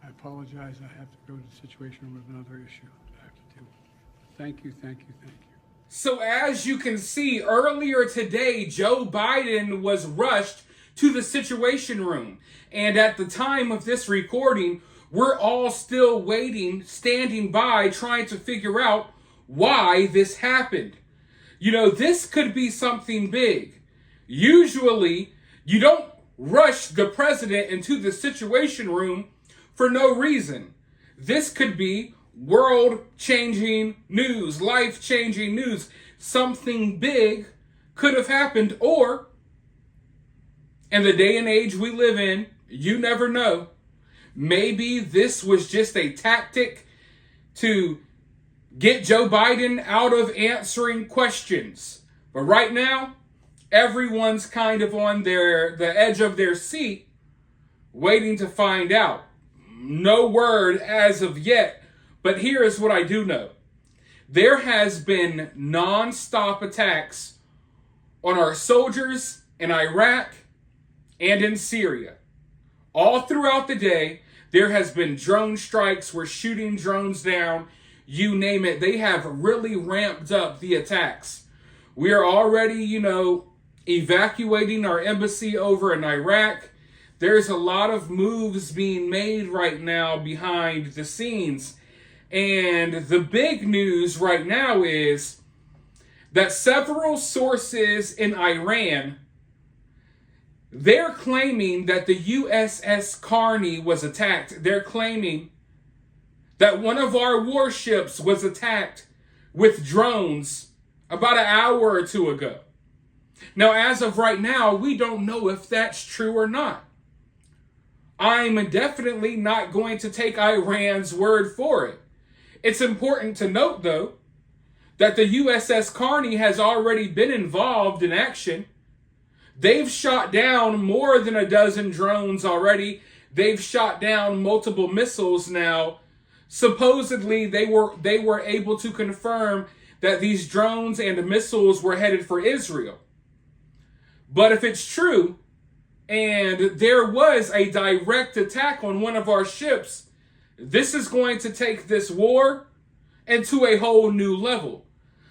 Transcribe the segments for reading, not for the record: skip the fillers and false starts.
I apologize. I have to go to the Situation Room with another issue that I have to deal with. Thank you, thank you, thank you. So as you can see, earlier today, Joe Biden was rushed to the Situation Room. And at the time of this recording, we're all still waiting, standing by, trying to figure out why this happened. You know, this could be something big. Usually, you don't rush the president into the Situation Room for no reason. This could be world-changing news, life-changing news. Something big could have happened, or in the day and age we live in, you never know. Maybe this was just a tactic to get Joe Biden out of answering questions. But right now, everyone's kind of on the edge of their seat, waiting to find out. No word as of yet, but here is what I do know. There has been non-stop attacks on our soldiers in Iraq and in Syria. All throughout the day, there has been drone strikes. We're shooting drones down. You name it. They have really ramped up the attacks. We are already, evacuating our embassy over in Iraq. There's a lot of moves being made right now behind the scenes. And the big news right now is that several sources in Iran, they're claiming that the USS Carney was attacked. They're claiming that one of our warships was attacked with drones about an hour or two ago. Now, as of right now, we don't know if that's true or not. I'm definitely not going to take Iran's word for it. It's important to note, though, that the USS Carney has already been involved in action. They've shot down more than a dozen drones already. They've shot down multiple missiles now. Supposedly, they were able to confirm that these drones and missiles were headed for Israel. But if it's true, and there was a direct attack on one of our ships, this is going to take this war into a whole new level.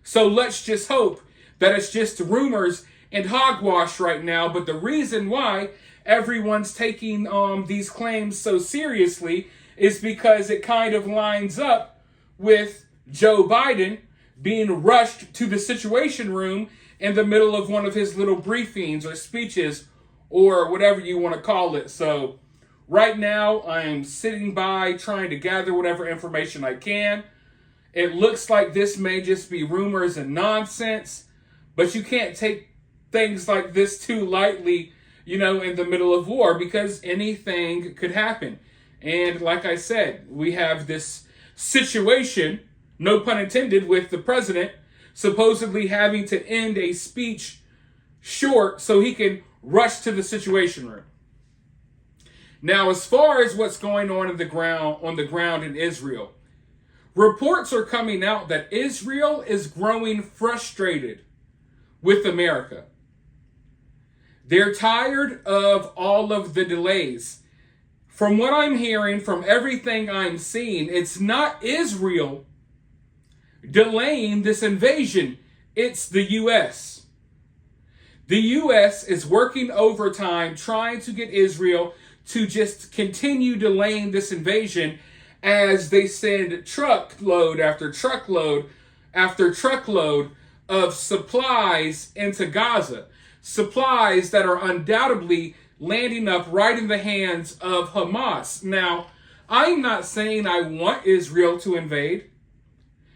So let's just hope that it's just rumors and hogwash right now. But the reason why everyone's taking these claims so seriously is because it kind of lines up with Joe Biden being rushed to the Situation Room in the middle of one of his little briefings or speeches or whatever you want to call it. So right now, I'm sitting by trying to gather whatever information I can. It looks like this may just be rumors and nonsense, but you can't take things like this too lightly, in the middle of war, because anything could happen. And like I said, we have this situation, no pun intended, with the president supposedly having to end a speech short so he can rush to the Situation Room. Now, as far as what's going on the ground in Israel, reports are coming out that Israel is growing frustrated with America. They're tired of all of the delays. From what I'm hearing, from everything I'm seeing, it's not Israel delaying this invasion. It's the U.S. The U.S. is working overtime trying to get Israel to just continue delaying this invasion as they send truckload after truckload after truckload of supplies into Gaza. Supplies that are undoubtedly landing up right in the hands of Hamas. Now, I'm not saying I want Israel to invade.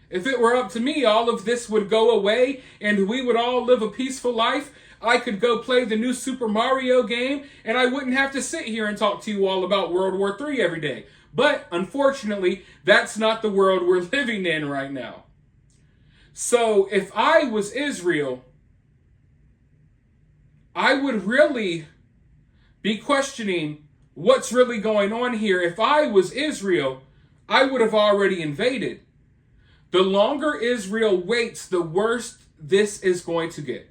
If it were up to me, all of this would go away and we would all live a peaceful life. I could go play the new Super Mario game and I wouldn't have to sit here and talk to you all about World War III every day. But unfortunately, that's not the world we're living in right now. So if I was Israel, I would really be questioning what's really going on here. If I was Israel, I would have already invaded. The longer Israel waits, the worse this is going to get.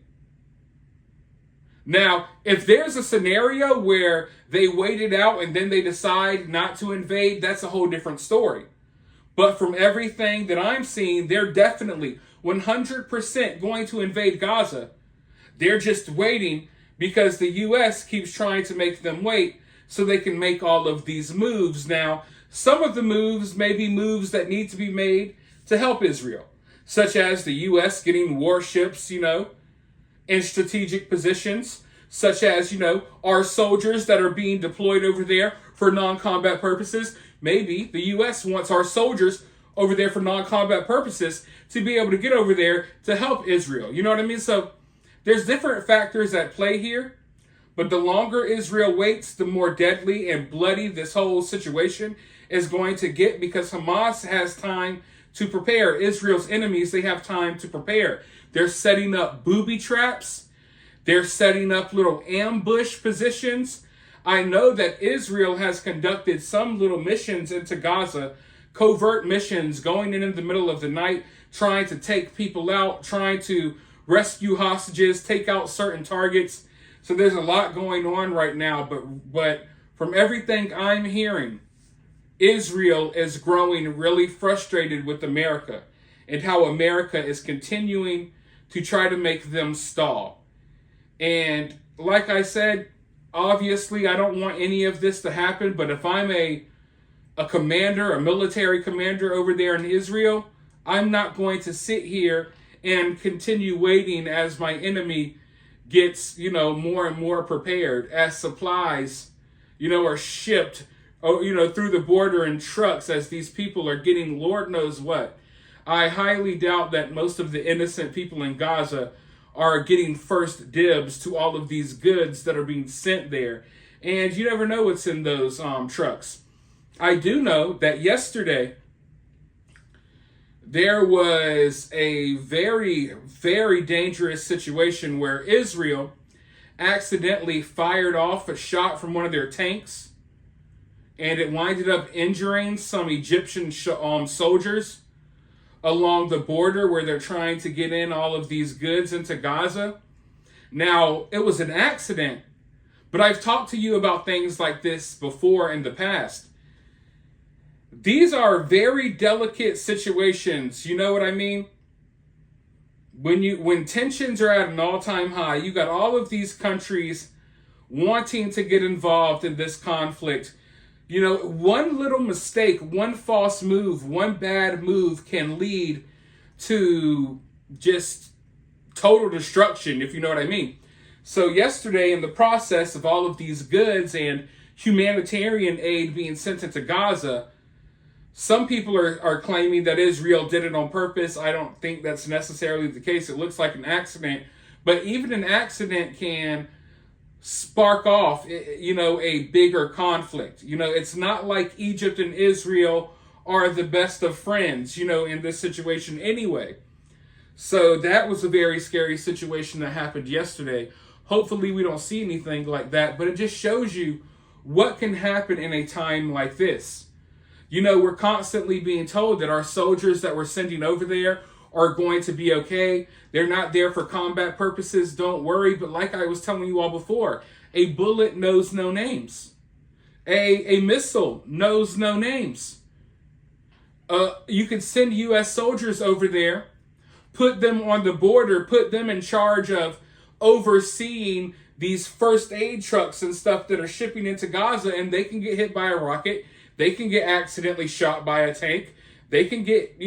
Now, if there's a scenario where they wait it out and then they decide not to invade, that's a whole different story. But from everything that I'm seeing, they're definitely 100% going to invade Gaza. They're just waiting because the U.S. keeps trying to make them wait so they can make all of these moves. Now, some of the moves may be moves that need to be made to help Israel, such as the U.S. getting warships, in strategic positions, such as, our soldiers that are being deployed over there for non-combat purposes. Maybe the U.S. wants our soldiers over there for non-combat purposes to be able to get over there to help Israel. You know what I mean? So there's different factors at play here, but the longer Israel waits, the more deadly and bloody this whole situation is going to get, because Hamas has time to prepare. Israel's enemies, they have time to prepare. They're setting up booby traps. They're setting up little ambush positions. I know that Israel has conducted some little missions into Gaza, covert missions, going in the middle of the night, trying to take people out, trying to rescue hostages, take out certain targets. So there's a lot going on right now, but from everything I'm hearing, Israel is growing really frustrated with America and how America is continuing to try to make them stall. And like I said, obviously I don't want any of this to happen, but if I'm a commander, a military commander over there in Israel, I'm not going to sit here and continue waiting as my enemy gets, more and more prepared, as supplies, are shipped, through the border in trucks, as these people are getting Lord knows what. I highly doubt that most of the innocent people in Gaza are getting first dibs to all of these goods that are being sent there. And you never know what's in those trucks. I do know that yesterday there was a very, very dangerous situation where Israel accidentally fired off a shot from one of their tanks, and it winded up injuring some Egyptian soldiers along the border where they're trying to get in all of these goods into Gaza. Now, it was an accident, but I've talked to you about things like this before in the past. These are very delicate situations, you know what I mean? When tensions are at an all-time high, you got all of these countries wanting to get involved in this conflict. One little mistake, one false move, one bad move can lead to just total destruction, if you know what I mean. So yesterday, in the process of all of these goods and humanitarian aid being sent into Gaza, some people are claiming that Israel did it on purpose. I don't think that's necessarily the case. It looks like an accident. But even an accident can spark off, a bigger conflict. It's not like Egypt and Israel are the best of friends, in this situation anyway. So that was a very scary situation that happened yesterday. Hopefully we don't see anything like that, but it just shows you what can happen in a time like this. We're constantly being told that our soldiers that we're sending over there are going to be okay. They're not there for combat purposes. Don't worry. But like I was telling you all before, a bullet knows no names. A missile knows no names. You can send U.S. soldiers over there, put them on the border, put them in charge of overseeing these first aid trucks and stuff that are shipping into Gaza, and they can get hit by a rocket. They can get accidentally shot by a tank. They can get,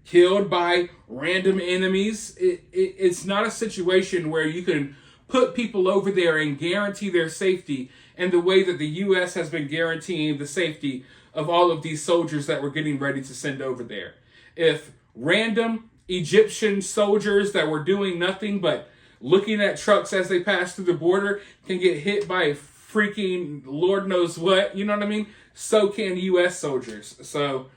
killed by random enemies. It's not a situation where you can put people over there and guarantee their safety in the way that the U.S. has been guaranteeing the safety of all of these soldiers that we're getting ready to send over there. If random Egyptian soldiers that were doing nothing but looking at trucks as they pass through the border can get hit by a freaking Lord knows what, you know what I mean? So can U.S. soldiers. So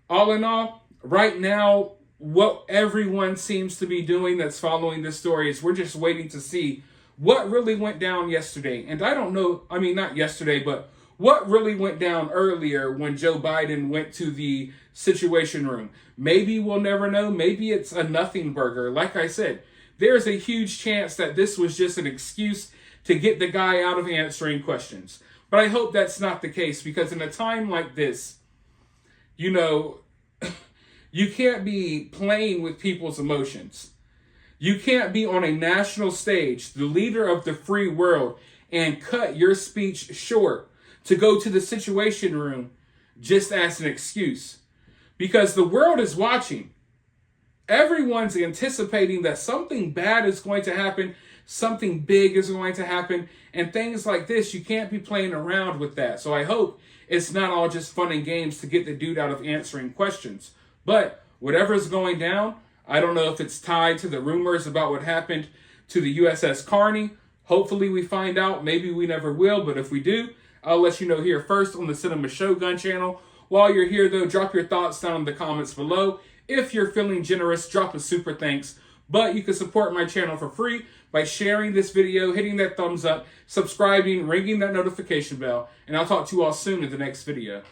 all in all, right now, what everyone seems to be doing that's following this story is we're just waiting to see what really went down yesterday. And I don't know, not yesterday, but what really went down earlier when Joe Biden went to the Situation Room. Maybe we'll never know. Maybe it's a nothing burger. Like I said, there's a huge chance that this was just an excuse to get the guy out of answering questions. But I hope that's not the case, because in a time like this, you know, you can't be playing with people's emotions. You can't be on a national stage, the leader of the free world, and cut your speech short to go to the Situation Room just as an excuse. Because the world is watching. Everyone's anticipating that something bad is going to happen, something big is going to happen, and things like this, you can't be playing around with that. So I hope it's not all just fun and games to get the dude out of answering questions. But whatever's going down, I don't know if it's tied to the rumors about what happened to the USS Carney. Hopefully we find out. Maybe we never will, but if we do, I'll let you know here first on the Cinema Shogun channel. While you're here, though, drop your thoughts down in the comments below. If you're feeling generous, drop a super thanks. But you can support my channel for free by sharing this video, hitting that thumbs up, subscribing, ringing that notification bell, and I'll talk to you all soon in the next video.